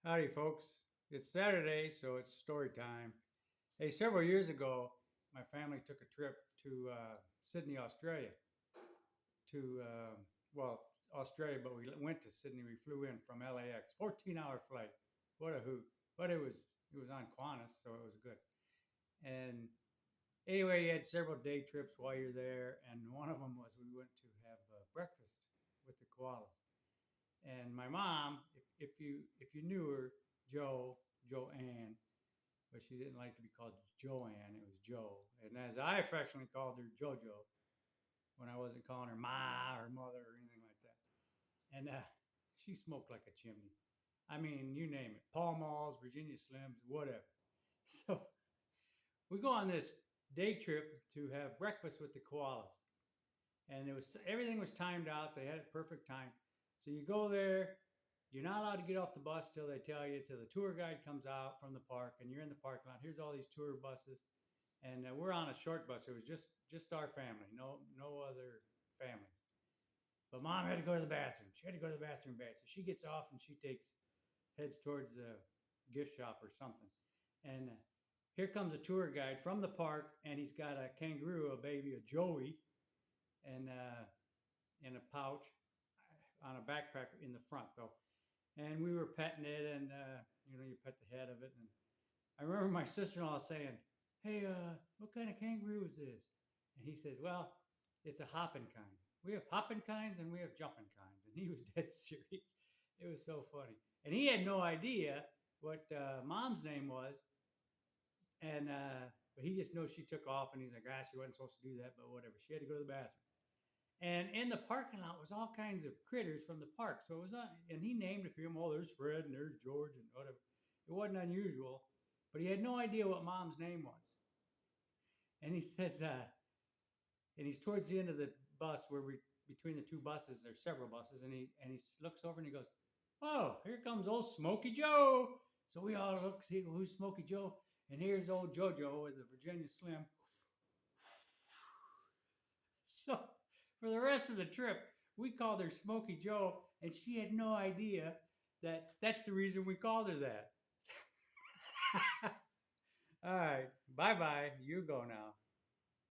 Howdy, folks. It's Saturday, so it's story time. Hey, several years ago, my family took a trip to Sydney, Australia. To Australia, but we went to Sydney. We flew in from LAX, 14-hour flight. What a hoot! But it was on Qantas, so it was good. And anyway, you had several day trips while you're there, and one of them was we went to have breakfast with the koalas. And my mom, if you knew her, Joanne, but she didn't like to be called Joanne. It was Joe, and as I affectionately called her, JoJo, when I wasn't calling her Ma or Mother or anything like that. And she smoked like a chimney. I mean, you name it, Pall Malls, Virginia Slims, whatever. So we go on this day trip to have breakfast with the koalas, and it was everything was timed out. They had it perfect time. So you go there. You're not allowed to get off the bus till they tell you. Till the tour guide comes out from the park, and you're in the parking lot. Here's all these tour buses, and we're on a short bus. It was just our family, no other families. But mom had to go to the bathroom. She had to go to the bathroom bad, so she gets off and she heads towards the gift shop or something. And here comes a tour guide from the park, and he's got a kangaroo, a baby, a Joey, and in a pouch on a backpack in the front though. And we were petting it, and you pet the head of it. And I remember my sister-in-law saying, "Hey, what kind of kangaroo is this?" And he says, "Well, it's a hopping kind. We have hopping kinds and we have jumping kinds." And he was dead serious. It was so funny, and he had no idea what mom's name was, and but he just knows she took off, and he's like, "Ah, she wasn't supposed to do that, but whatever. She had to go to the bathroom." And in the parking lot was all kinds of critters from the park. So it was, and he named a few of them. Oh, there's Fred and there's George and whatever. It wasn't unusual, but he had no idea what mom's name was. And he says, and he's towards the end of the bus where we between the two buses. There's several buses, and he looks over and he goes, "Oh, here comes old Smokey-Jo." So we all look see who's Smokey-Jo, and here's old JoJo with a Virginia Slim. So for the rest of the trip, we called her Smokey-Jo, and she had no idea that that's the reason we called her that. All right, bye bye. You go now.